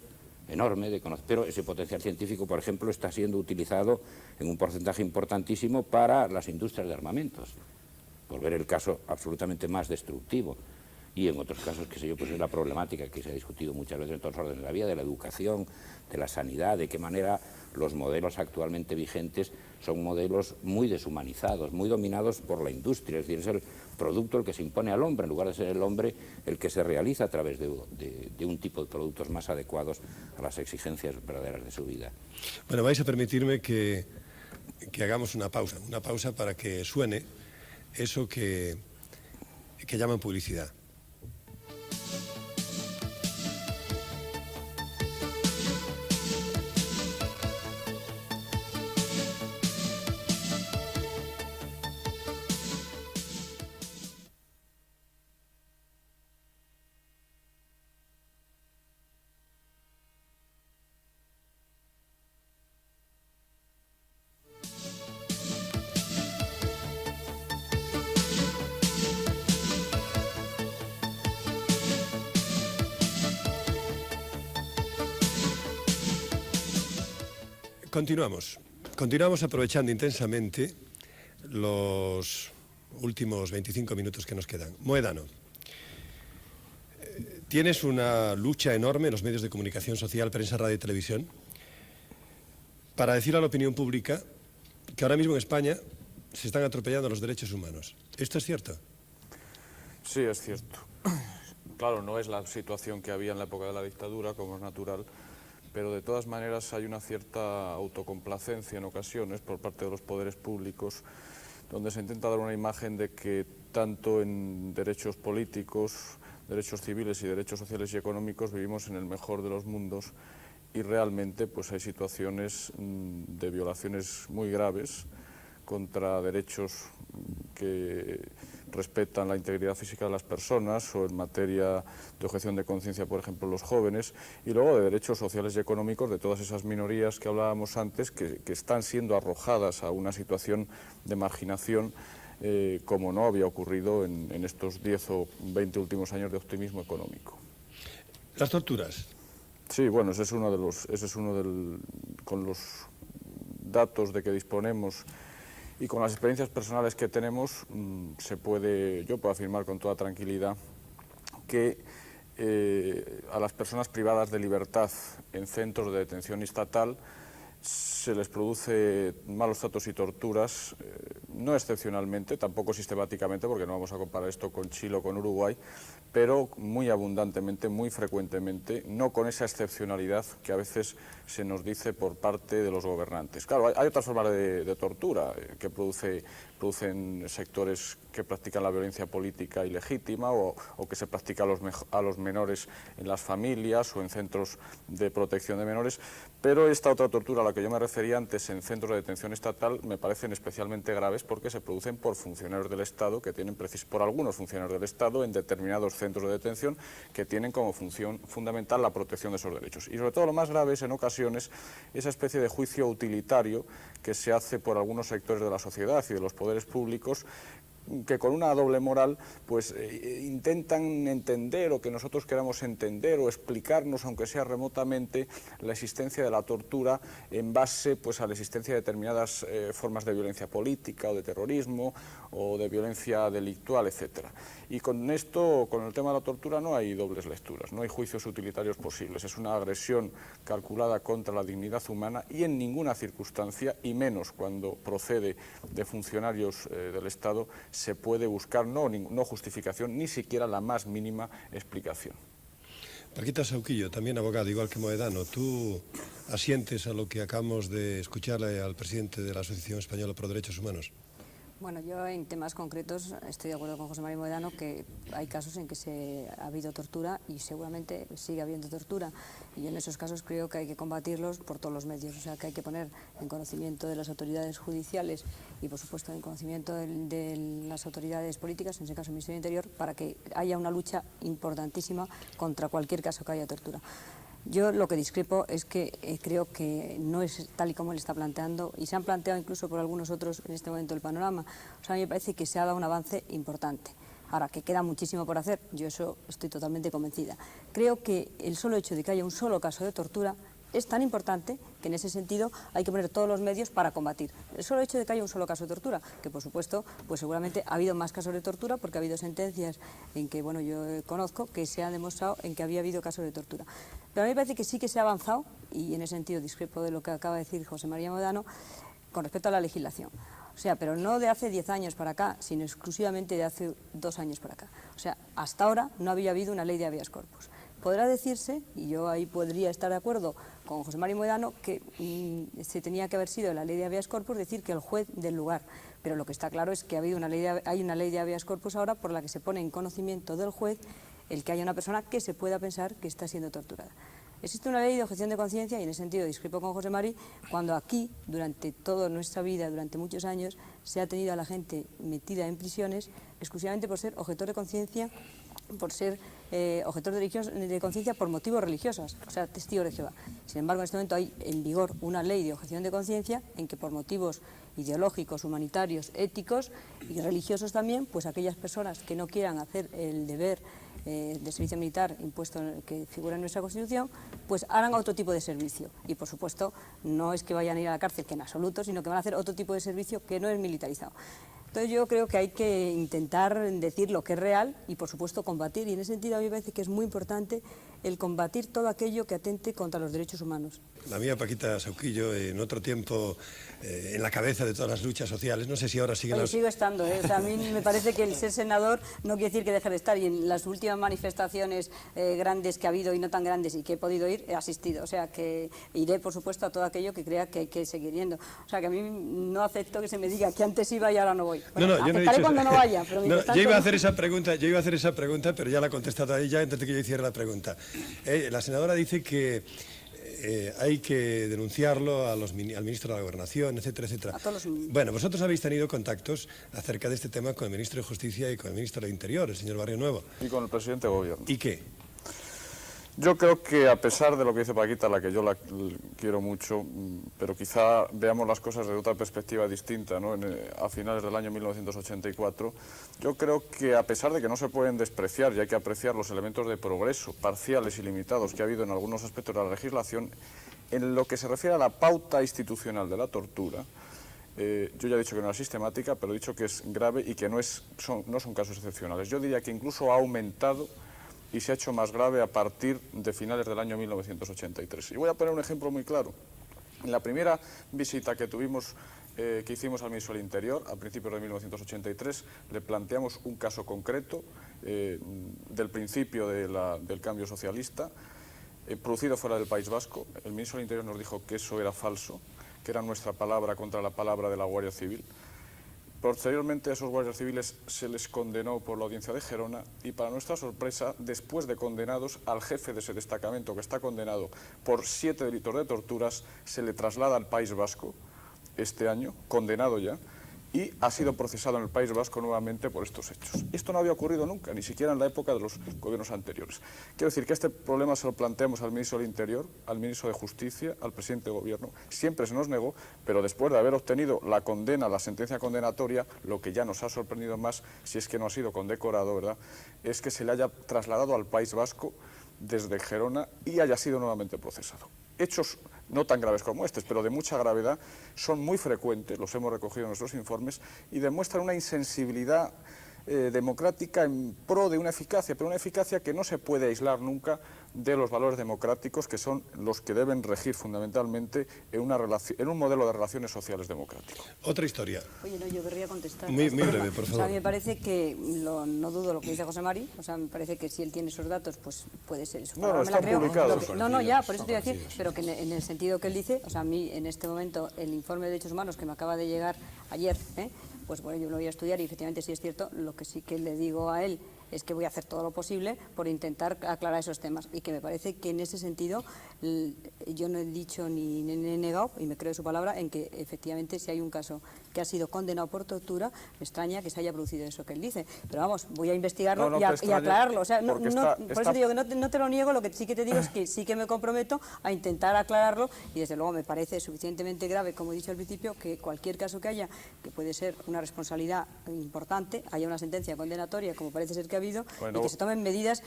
enorme de conocer, pero ese potencial científico, por ejemplo, está siendo utilizado en un porcentaje importantísimo para las industrias de armamentos, por ver el caso absolutamente más destructivo. Y en otros casos, qué sé yo, pues es la problemática que se ha discutido muchas veces en todos los órdenes de la vida, de la educación, de la sanidad, de qué manera los modelos actualmente vigentes son modelos muy deshumanizados, muy dominados por la industria, es decir, es el producto el que se impone al hombre, en lugar de ser el hombre el que se realiza a través de un tipo de productos más adecuados a las exigencias verdaderas de su vida. Bueno, vais a permitirme que hagamos una pausa para que suene eso que llaman publicidad. Continuamos aprovechando intensamente los últimos 25 minutos que nos quedan. Moedano, tienes una lucha enorme en los medios de comunicación social, prensa, radio y televisión, para decir a la opinión pública que ahora mismo en España se están atropellando los derechos humanos. ¿Esto es cierto? Sí, es cierto. Claro, no es la situación que había en la época de la dictadura, como es natural, pero de todas maneras hay una cierta autocomplacencia en ocasiones por parte de los poderes públicos, donde se intenta dar una imagen de que tanto en derechos políticos, derechos civiles y derechos sociales y económicos vivimos en el mejor de los mundos, y realmente pues hay situaciones de violaciones muy graves contra derechos que respetan la integridad física de las personas, o en materia de objeción de conciencia, por ejemplo, los jóvenes, y luego de derechos sociales y económicos de todas esas minorías que hablábamos antes, que están siendo arrojadas a una situación de marginación, como no había ocurrido en estos 10 o 20 últimos años de optimismo económico. Las torturas. Sí, bueno, con los datos de que disponemos y con las experiencias personales que tenemos, yo puedo afirmar con toda tranquilidad que a las personas privadas de libertad en centros de detención estatal se les produce malos tratos y torturas, no excepcionalmente, tampoco sistemáticamente, porque no vamos a comparar esto con Chile o con Uruguay, pero muy abundantemente, muy frecuentemente, no con esa excepcionalidad que a veces se nos dice por parte de los gobernantes. Claro, hay otras formas de tortura que producen sectores que practican la violencia política ilegítima, o que se practica a los menores en las familias o en centros de protección de menores, pero esta otra tortura a la que yo me refería antes en centros de detención estatal me parecen especialmente graves, porque se producen por funcionarios del Estado que tienen por algunos funcionarios del Estado en determinados centros de detención que tienen como función fundamental la protección de esos derechos. Y sobre todo lo más grave es en ocasiones esa especie de juicio utilitario que se hace por algunos sectores de la sociedad y de los poderes públicos, que con una doble moral pues intentan entender o que nosotros queramos entender o explicarnos, aunque sea remotamente, la existencia de la tortura en base pues a la existencia de determinadas formas de violencia política o de terrorismo o de violencia delictual, etcétera. Y con esto, con el tema de la tortura, no hay dobles lecturas, no hay juicios utilitarios posibles. Es una agresión calculada contra la dignidad humana y en ninguna circunstancia, y menos cuando procede de funcionarios del Estado, se puede buscar no justificación, ni siquiera la más mínima explicación. Paquita Sauquillo, también abogado, igual que Moedano, ¿tú asientes a lo que acabamos de escucharle al presidente de la Asociación Española por Derechos Humanos? Bueno, yo en temas concretos estoy de acuerdo con José María Moedano que hay casos en que ha habido tortura y seguramente sigue habiendo tortura, y en esos casos creo que hay que combatirlos por todos los medios, o sea que hay que poner en conocimiento de las autoridades judiciales y por supuesto en conocimiento de las autoridades políticas, en ese caso el Ministerio del Interior, para que haya una lucha importantísima contra cualquier caso que haya tortura. Yo lo que discrepo es que creo que no es tal y como él está planteando, y se han planteado incluso por algunos otros en este momento el panorama. O sea, a mí me parece que se ha dado un avance importante. Ahora, que queda muchísimo por hacer, yo eso estoy totalmente convencida. Creo que el solo hecho de que haya un solo caso de tortura es tan importante que en ese sentido hay que poner todos los medios para combatir. El solo hecho de que haya un solo caso de tortura, que por supuesto, pues seguramente ha habido más casos de tortura porque ha habido sentencias en que, bueno, yo conozco que se ha demostrado en que había habido casos de tortura. Pero a mí me parece que sí que se ha avanzado, y en ese sentido discrepo de lo que acaba de decir José María Moedano, con respecto a la legislación. O sea, pero no de hace 10 años para acá, sino exclusivamente de hace 2 años para acá. O sea, hasta ahora no había habido una ley de habeas corpus. Podrá decirse, y yo ahí podría estar de acuerdo con José María Moedano, que se tenía que haber sido la ley de habeas corpus decir que el juez del lugar. Pero lo que está claro es que hay una ley de habeas corpus ahora por la que se pone en conocimiento del juez el que haya una persona que se pueda pensar que está siendo torturada. Existe una ley de objeción de conciencia y en ese sentido discrepo con José Mari cuando aquí, durante toda nuestra vida, durante muchos años, se ha tenido a la gente metida en prisiones exclusivamente por ser objetor de conciencia, por ser objetor de conciencia por motivos religiosos, o sea, testigos de Jehová. Sin embargo, en este momento hay en vigor una ley de objeción de conciencia en que por motivos ideológicos, humanitarios, éticos y religiosos también, pues aquellas personas que no quieran hacer el deber de servicio militar impuesto que figura en nuestra Constitución, pues harán otro tipo de servicio. Y por supuesto, no es que vayan a ir a la cárcel, que en absoluto, sino que van a hacer otro tipo de servicio que no es militarizado. Entonces yo creo que hay que intentar decir lo que es real y por supuesto combatir, y en ese sentido a mí me parece que es muy importante el combatir todo aquello que atente contra los derechos humanos. La mía Paquita Sauquillo, en otro tiempo en la cabeza de todas las luchas sociales, no sé si ahora siguen sigo estando, o sea, a mí me parece que el ser senador no quiere decir que deje de estar, y en las últimas manifestaciones grandes que ha habido y no tan grandes y que he podido ir, he asistido, o sea que iré por supuesto a todo aquello que crea que hay que seguir yendo, o sea que a mí no acepto que se me diga que antes iba y ahora no voy. Bueno, yo no he aceptaré dicho cuando eso. no vaya, pero No, tanto, yo iba a hacer esa pregunta, pero ya la ha contestado ella antes de que yo hiciera la pregunta. La senadora dice que hay que denunciarlo al ministro de la Gobernación, etcétera, etcétera. Bueno, vosotros habéis tenido contactos acerca de este tema con el ministro de Justicia y con el ministro del Interior, el señor Barrio Nuevo. Y con el presidente de Gobierno. ¿Y qué? Yo creo que a pesar de lo que dice Paquita, a la que yo la quiero mucho, pero quizá veamos las cosas desde otra perspectiva distinta, ¿no? A finales del año 1984, yo creo que a pesar de que no se pueden despreciar y hay que apreciar los elementos de progreso parciales y limitados que ha habido en algunos aspectos de la legislación, en lo que se refiere a la pauta institucional de la tortura, yo ya he dicho que no es sistemática, pero he dicho que es grave y que no son casos excepcionales. Yo diría que incluso ha aumentado y se ha hecho más grave a partir de finales del año 1983. Y voy a poner un ejemplo muy claro. En la primera visita que hicimos al ministro del Interior, a principios de 1983, le planteamos un caso concreto del principio del cambio socialista, producido fuera del País Vasco. El ministro del Interior nos dijo que eso era falso, que era nuestra palabra contra la palabra de la Guardia Civil. Posteriormente a esos guardias civiles se les condenó por la audiencia de Gerona y, para nuestra sorpresa, después de condenados, al jefe de ese destacamento, que está condenado por 7 delitos de torturas, se le traslada al País Vasco este año, condenado ya, y ha sido procesado en el País Vasco nuevamente por estos hechos. Esto no había ocurrido nunca, ni siquiera en la época de los gobiernos anteriores. Quiero decir que este problema se lo planteamos al ministro del Interior, al ministro de Justicia, al presidente de Gobierno, siempre se nos negó, pero después de haber obtenido la condena, la sentencia condenatoria, lo que ya nos ha sorprendido más, si es que no ha sido condecorado, ¿verdad?, es que se le haya trasladado al País Vasco desde Gerona y haya sido nuevamente procesado. Hechos no tan graves como estos, pero de mucha gravedad, son muy frecuentes, los hemos recogido en nuestros informes, y demuestran una insensibilidad democrática en pro de una eficacia, pero una eficacia que no se puede aislar nunca de los valores democráticos, que son los que deben regir fundamentalmente en un modelo de relaciones sociales democrático. Otra historia. Oye, no, yo querría contestar. Muy breve, por O sea, a favor. mí me parece que, no dudo lo que dice José Mari, o sea, me parece que si él tiene esos datos, pues puede ser. Su palabra me la están creo. publicados. No, ya, por eso te iba a decir, pero que en el sentido que él dice, o sea, a mí en este momento el informe de derechos humanos que me acaba de llegar ayer, pues bueno, yo lo voy a estudiar y efectivamente sí es cierto. Lo que sí que le digo a él es que voy a hacer todo lo posible por intentar aclarar esos temas, y que me parece que en ese sentido yo no he dicho ni he negado, y me creo su palabra, en que efectivamente si hay un caso que ha sido condenado por tortura, me extraña que se haya producido eso que él dice, pero vamos, voy a investigarlo y aclararlo, o sea, por eso te digo que no te lo niego. Lo que sí que te digo es que sí que me comprometo a intentar aclararlo, y desde luego me parece suficientemente grave, como he dicho al principio, que cualquier caso que haya, que puede ser una responsabilidad importante, haya una sentencia condenatoria, como parece ser que ha habido, y que se tomen medidas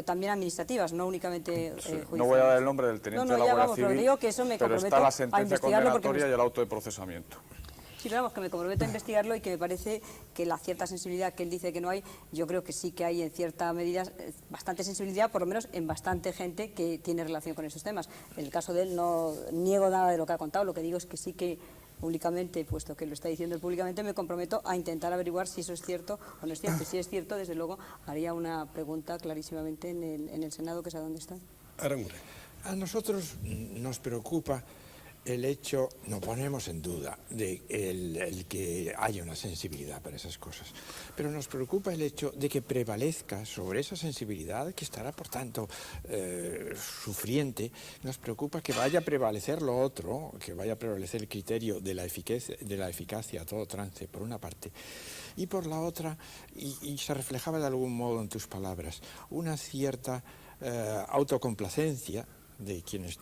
también administrativas, no únicamente judiciales. No voy a dar el nombre del teniente de la Guardia Civil, pero digo que eso me pero comprometo está la a sentencia investigarlo condenatoria y el auto de procesamiento. Sí, pero vamos, que me comprometo a investigarlo, y que me parece que la cierta sensibilidad que él dice que no hay, yo creo que sí que hay en cierta medida bastante sensibilidad, por lo menos en bastante gente que tiene relación con esos temas. En el caso de él no niego nada de lo que ha contado, lo que digo es que sí que públicamente, puesto que lo está diciendo él públicamente, me comprometo a intentar averiguar si eso es cierto o no es cierto. Si es cierto, desde luego, haría una pregunta clarísimamente en el Senado, que es a dónde está. Aranguren. A nosotros nos preocupa el hecho, no ponemos en duda de el que haya una sensibilidad para esas cosas, pero nos preocupa el hecho de que prevalezca sobre esa sensibilidad, que estará por tanto sufriente. Nos preocupa que vaya a prevalecer lo otro, que vaya a prevalecer el criterio de la eficacia a todo trance, por una parte, y por la otra, y se reflejaba de algún modo en tus palabras, una cierta autocomplacencia de quienes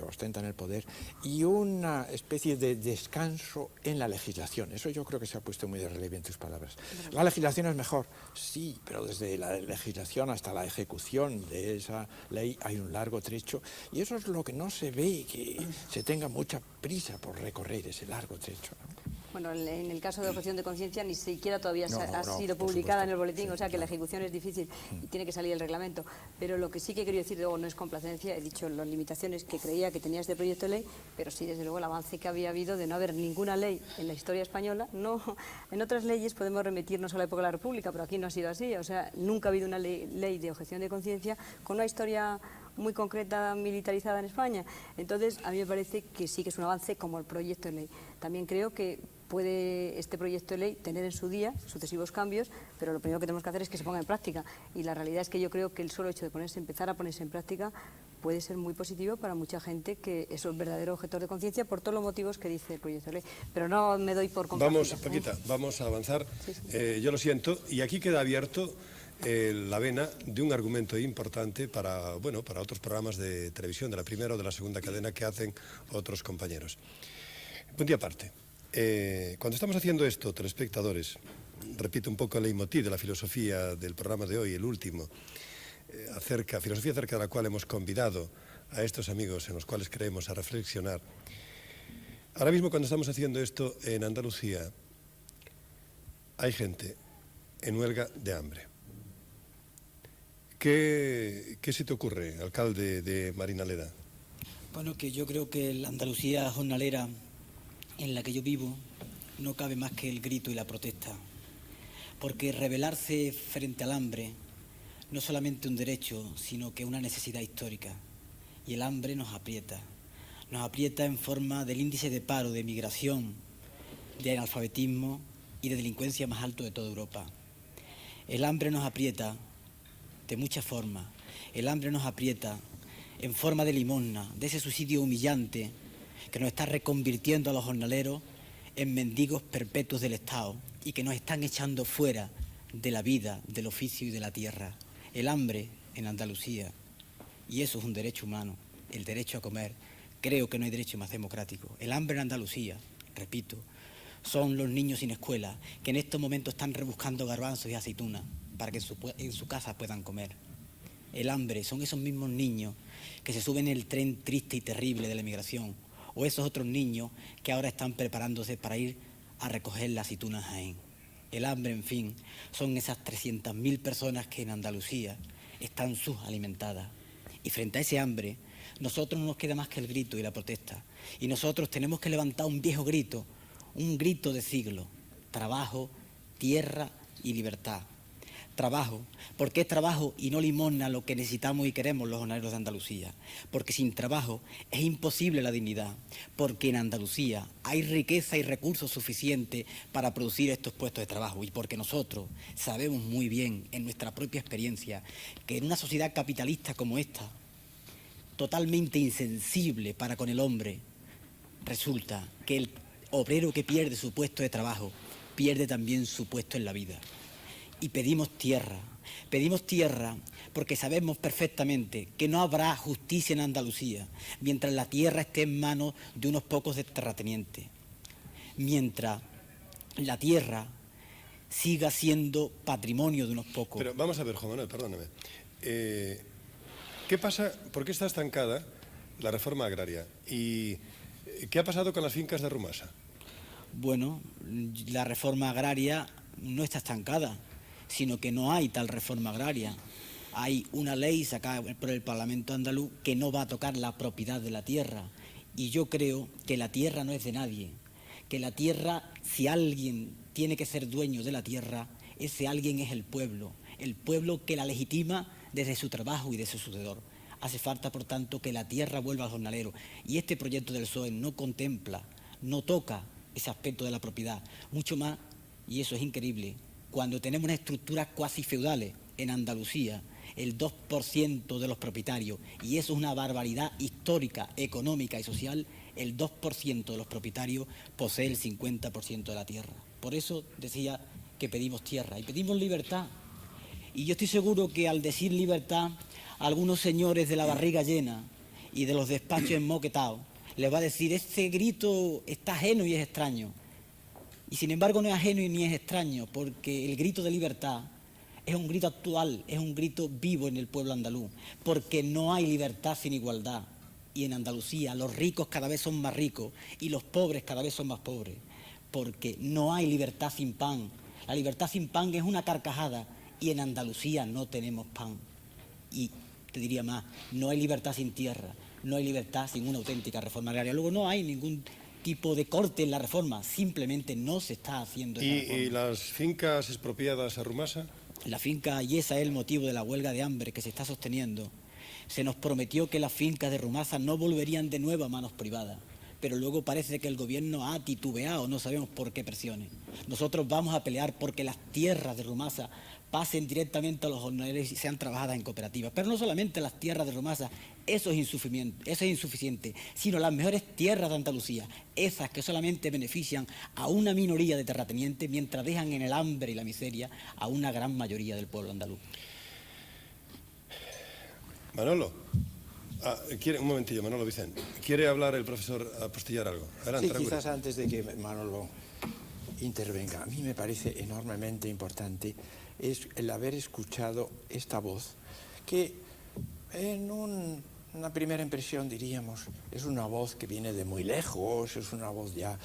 ostentan el poder, y una especie de descanso en la legislación. Eso yo creo que se ha puesto muy de relieve en tus palabras. La legislación es mejor, sí, pero desde la legislación hasta la ejecución de esa ley hay un largo trecho, y eso es lo que no se ve, que se tenga mucha prisa por recorrer ese largo trecho, ¿no? Bueno, en el caso de objeción de conciencia ni siquiera todavía ha sido publicada en el boletín, o sea que la ejecución es difícil y tiene que salir el reglamento. Pero lo que sí que he querido decir, luego no es complacencia, he dicho las limitaciones que creía que tenía este proyecto de ley, pero sí desde luego el avance que había habido de no haber ninguna ley en la historia española. No, en otras leyes podemos remitirnos a la época de la República, pero aquí no ha sido así, o sea, nunca ha habido una ley de objeción de conciencia con una historia muy concreta, militarizada en España. Entonces, a mí me parece que sí que es un avance como el proyecto de ley. También creo que puede este proyecto de ley tener en su día sucesivos cambios, pero lo primero que tenemos que hacer es que se ponga en práctica. Y la realidad es que yo creo que el solo hecho de empezar a ponerse en práctica puede ser muy positivo para mucha gente que es un verdadero objetor de conciencia, por todos los motivos que dice el proyecto de ley. Pero no me doy por complacida. Vamos, Paquita, vamos a avanzar. Sí. Yo lo siento, y aquí queda abierto la vena de un argumento importante para otros programas de televisión, de la primera o de la segunda cadena, que hacen otros compañeros. Punto y aparte. Cuando estamos haciendo esto, telespectadores, repito un poco el leitmotiv de la filosofía del programa de hoy, el último, filosofía acerca de la cual hemos convidado a estos amigos en los cuales creemos a reflexionar. Ahora mismo, cuando estamos haciendo esto en Andalucía, hay gente en huelga de hambre. ¿Qué se te ocurre, alcalde de Marinaleda? Bueno, que yo creo que la Andalucía jornalera en la que yo vivo no cabe más que el grito y la protesta, porque rebelarse frente al hambre no es solamente un derecho, sino que una necesidad histórica, y el hambre nos aprieta en forma del índice de paro, de migración, de analfabetismo y de delincuencia más alto de toda Europa. El hambre nos aprieta de muchas formas. El hambre nos aprieta en forma de limosna, de ese subsidio humillante que nos está reconvirtiendo a los jornaleros en mendigos perpetuos del Estado y que nos están echando fuera de la vida, del oficio y de la tierra. El hambre en Andalucía, y eso es un derecho humano, el derecho a comer, creo que no hay derecho más democrático. El hambre en Andalucía, repito, son los niños sin escuela que en estos momentos están rebuscando garbanzos y aceitunas para que en su casa puedan comer. El hambre son esos mismos niños que se suben en el tren triste y terrible de la emigración, o esos otros niños que ahora están preparándose para ir a recoger las aceitunas a Jaén. El hambre, en fin, son esas 300.000 personas que en Andalucía están subalimentadas. Y frente a ese hambre, nosotros no nos queda más que el grito y la protesta. Y nosotros tenemos que levantar un viejo grito, un grito de siglo: trabajo, tierra y libertad. Trabajo, porque es trabajo y no limosna lo que necesitamos y queremos los jornaleros de Andalucía. Porque sin trabajo es imposible la dignidad. Porque en Andalucía hay riqueza y recursos suficientes para producir estos puestos de trabajo. Y porque nosotros sabemos muy bien, en nuestra propia experiencia, que en una sociedad capitalista como esta, totalmente insensible para con el hombre, resulta que el obrero que pierde su puesto de trabajo pierde también su puesto en la vida. Y pedimos tierra porque sabemos perfectamente que no habrá justicia en Andalucía mientras la tierra esté en manos de unos pocos terratenientes, mientras la tierra siga siendo patrimonio de unos pocos. Pero vamos a ver, Juan Manuel, perdóname. ¿Qué pasa? ¿Por qué está estancada la reforma agraria? ¿Y qué ha pasado con las fincas de Rumasa? Bueno, la reforma agraria no está estancada, sino que no hay tal reforma agraria. Hay una ley sacada por el Parlamento andaluz que no va a tocar la propiedad de la tierra. Y yo creo que la tierra no es de nadie, que la tierra, si alguien tiene que ser dueño de la tierra, ese alguien es el pueblo que la legitima desde su trabajo y desde su sudor. Hace falta, por tanto, que la tierra vuelva al jornalero. Y este proyecto del PSOE no contempla, no toca ese aspecto de la propiedad. Mucho más, y eso es increíble, cuando tenemos unas estructuras cuasi feudales en Andalucía, el 2% de los propietarios, y eso es una barbaridad histórica, económica y social, el 2% de los propietarios posee el 50% de la tierra. Por eso decía que pedimos tierra y pedimos libertad. Y yo estoy seguro que al decir libertad, a algunos señores de la barriga llena y de los despachos enmoquetados les va a decir: este grito está ajeno y es extraño. Y sin embargo no es ajeno y ni es extraño, porque el grito de libertad es un grito actual, es un grito vivo en el pueblo andaluz, porque no hay libertad sin igualdad. Y en Andalucía los ricos cada vez son más ricos y los pobres cada vez son más pobres, porque no hay libertad sin pan. La libertad sin pan es una carcajada y en Andalucía no tenemos pan. Y te diría más, no hay libertad sin tierra, no hay libertad sin una auténtica reforma agraria. Luego no hay ningún tipo de corte en la reforma, simplemente no se está haciendo esa reforma. ¿Y las fincas expropiadas a Rumasa? La finca, y ese es el motivo de la huelga de hambre que se está sosteniendo. Se nos prometió que las fincas de Rumasa no volverían de nuevo a manos privadas, pero luego parece que el gobierno ha titubeado, no sabemos por qué presiones. Nosotros vamos a pelear porque las tierras de Rumasa pasen directamente a los jornaleros y sean trabajadas en cooperativas. Pero no solamente las tierras de Rumasa, eso es insuficiente, sino las mejores tierras de Andalucía, esas que solamente benefician a una minoría de terratenientes mientras dejan en el hambre y la miseria a una gran mayoría del pueblo andaluz. Manolo, un momentillo, Manolo Vicente. ¿Quiere hablar el profesor Apostillar algo? Adelante, Sí, Raúl. quizás antes de que Manolo intervenga. A mí me parece enormemente importante es el haber escuchado esta voz que en una primera impresión diríamos es una voz que viene de muy lejos, es una voz ya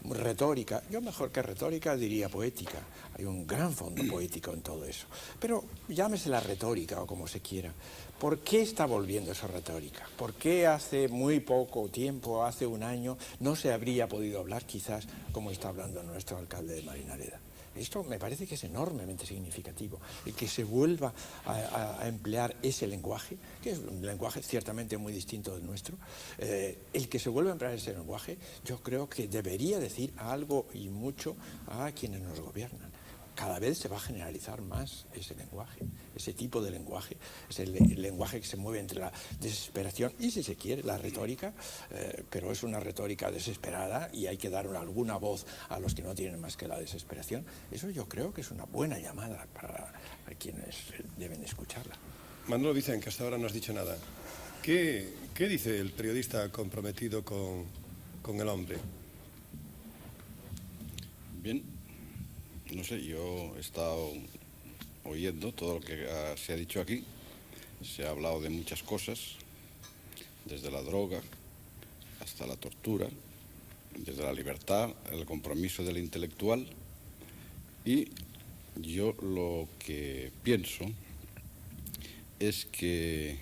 retórica. Yo mejor que retórica diría poética. Hay un gran fondo poético en todo eso. Pero llámese la retórica o como se quiera. ¿Por qué está volviendo esa retórica? ¿Por qué hace muy poco tiempo, hace un año, no se habría podido hablar quizás como está hablando nuestro alcalde de Marinaleda? Esto me parece que es enormemente significativo, el que se vuelva a emplear ese lenguaje, que es un lenguaje ciertamente muy distinto del nuestro, el que se vuelva a emplear ese lenguaje, yo creo que debería decir algo y mucho a quienes nos gobiernan. cada vez se va a generalizar más ese lenguaje, ese tipo de lenguaje, ese lenguaje que se mueve entre la desesperación y, si se quiere, la retórica, pero es una retórica desesperada y hay que dar alguna voz a los que no tienen más que la desesperación. Eso yo creo que es una buena llamada para quienes deben escucharla. Manolo Vicent, que hasta ahora no has dicho nada. ¿Qué dice el periodista comprometido con el hombre? Bien, no sé, yo he estado oyendo todo lo que se ha dicho aquí. Se ha hablado de muchas cosas, desde la droga hasta la tortura, desde la libertad, el compromiso del intelectual. Y yo lo que pienso es que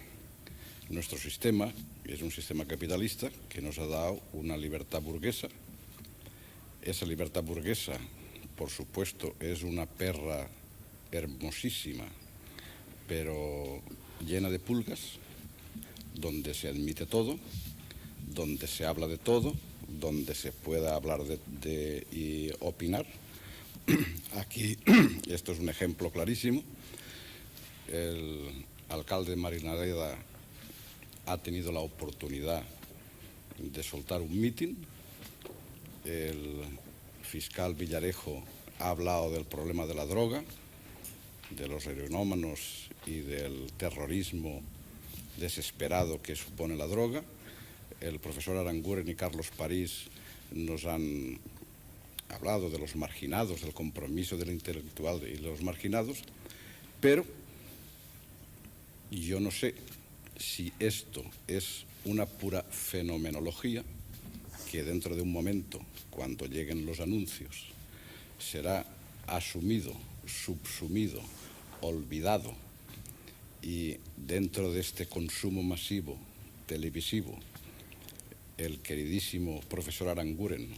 nuestro sistema es un sistema capitalista que nos ha dado una libertad burguesa. Esa libertad burguesa, por supuesto, es una perra hermosísima, pero llena de pulgas, donde se admite todo, donde se habla de todo, donde se pueda hablar y opinar. Aquí, esto es un ejemplo clarísimo. El alcalde de Marinareda ha tenido la oportunidad de soltar un mitin. El fiscal Villarejo ha hablado del problema de la droga, de los heroinómanos y del terrorismo desesperado que supone la droga. El profesor Aranguren y Carlos París nos han hablado de los marginados, del compromiso del intelectual y de los marginados, pero yo no sé si esto es una pura fenomenología que dentro de un momento, cuando lleguen los anuncios, será asumido, subsumido, olvidado, y dentro de este consumo masivo televisivo, el queridísimo profesor Aranguren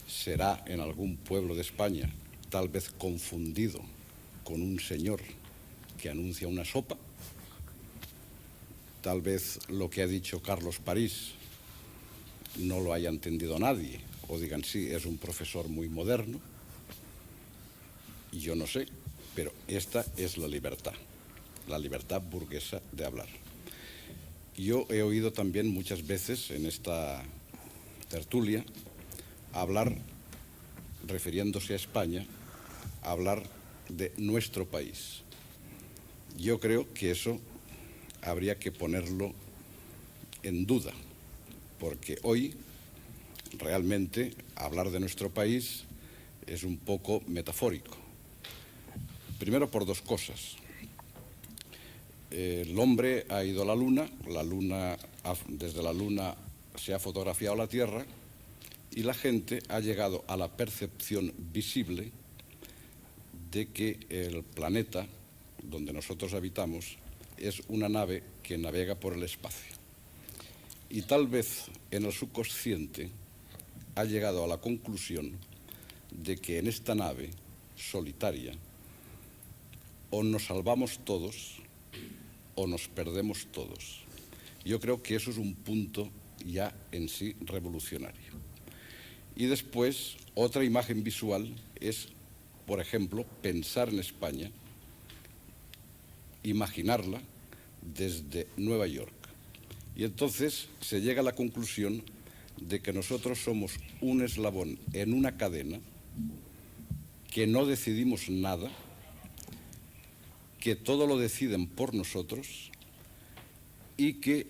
será en algún pueblo de España tal vez confundido con un señor que anuncia una sopa. Tal vez lo que ha dicho Carlos París no lo haya entendido nadie, o digan, sí, es un profesor muy moderno. Yo no sé, pero esta es la libertad burguesa de hablar. Yo he oído también muchas veces en esta tertulia hablar, refiriéndose a España, hablar de nuestro país. Yo creo que eso habría que ponerlo en duda, porque hoy realmente hablar de nuestro país es un poco metafórico. Primero por dos cosas. El hombre ha ido a la Luna, desde la Luna se ha fotografiado la Tierra y la gente ha llegado a la percepción visible de que el planeta donde nosotros habitamos es una nave que navega por el espacio. Y tal vez en el subconsciente ha llegado a la conclusión de que en esta nave solitaria o nos salvamos todos o nos perdemos todos. Yo creo que eso es un punto ya en sí revolucionario. Y después, otra imagen visual es, por ejemplo, pensar en España, imaginarla desde Nueva York. Y entonces se llega a la conclusión de que nosotros somos un eslabón en una cadena, que no decidimos nada, que todo lo deciden por nosotros y que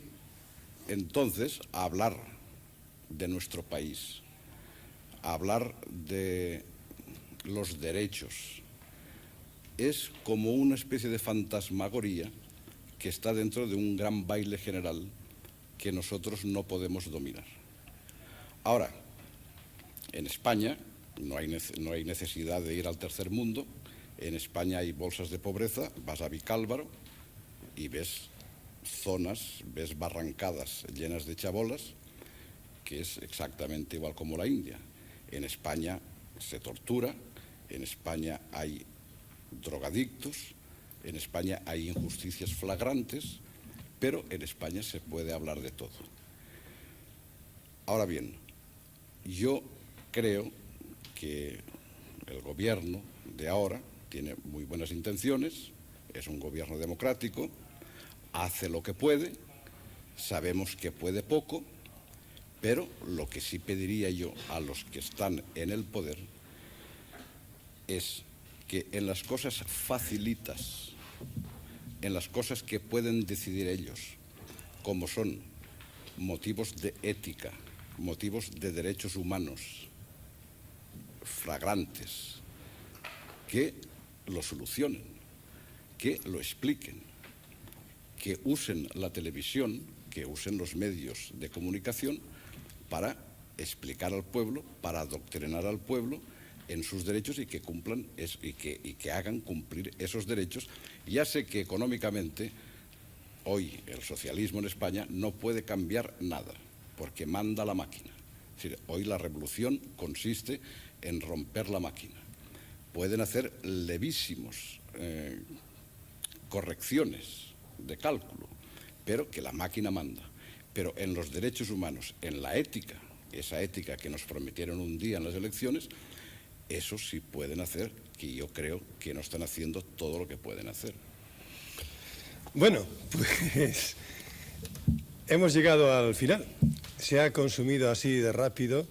entonces hablar de nuestro país, hablar de los derechos, es como una especie de fantasmagoría que está dentro de un gran baile general que nosotros no podemos dominar. Ahora, en España no hay necesidad de ir al tercer mundo. En España hay bolsas de pobreza, vas a Vicálvaro y ves zonas, ves barrancadas llenas de chabolas, que es exactamente igual como la India. En España se tortura, en España hay drogadictos, en España hay injusticias flagrantes, pero en España se puede hablar de todo. Ahora bien, yo creo que el gobierno de ahora tiene muy buenas intenciones, es un gobierno democrático, hace lo que puede, sabemos que puede poco, pero lo que sí pediría yo a los que están en el poder es que en las cosas facilitas, en las cosas que pueden decidir ellos, como son motivos de ética, motivos de derechos humanos flagrantes, que lo solucionen, que lo expliquen, que usen la televisión, que usen los medios de comunicación para explicar al pueblo, para adoctrinar al pueblo en sus derechos y que cumplan y que hagan cumplir esos derechos. Ya sé que económicamente hoy el socialismo en España no puede cambiar nada, porque manda la máquina. Es decir, hoy la revolución consiste en romper la máquina. Pueden hacer levísimos correcciones de cálculo, pero que la máquina manda. Pero en los derechos humanos, en la ética, esa ética que nos prometieron un día en las elecciones, eso sí pueden hacer, que yo creo que no están haciendo todo lo que pueden hacer. Bueno, pues hemos llegado al final. Se ha consumido así de rápido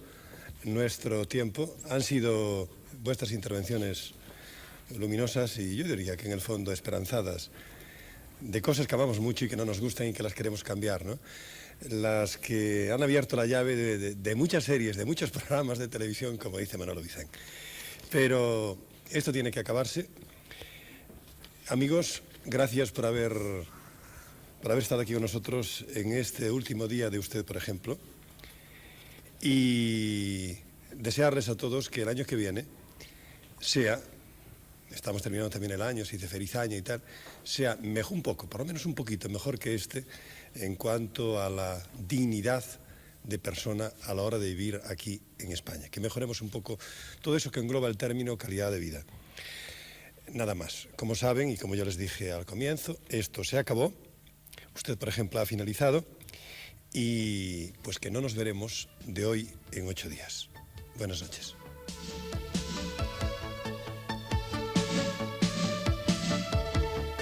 nuestro tiempo. Han sido vuestras intervenciones luminosas y yo diría que en el fondo esperanzadas, de cosas que amamos mucho y que no nos gustan y que las queremos cambiar, ¿no? Las que han abierto la llave de muchas series, de muchos programas de televisión, como dice Manolo Vicén. Pero esto tiene que acabarse. Amigos, gracias por haber estado aquí con nosotros en este último día de Usted, por ejemplo. Y desearles a todos que el año que viene sea, estamos terminando también el año, se dice feliz año y tal, sea mejor un poco, por lo menos un poquito mejor que este en cuanto a la dignidad de persona a la hora de vivir aquí en España. Que mejoremos un poco todo eso que engloba el término calidad de vida. Nada más. Como saben, y como yo les dije al comienzo, esto se acabó. Usted, por ejemplo, ha finalizado. Y pues que no nos veremos de hoy en 8 días. Buenas noches.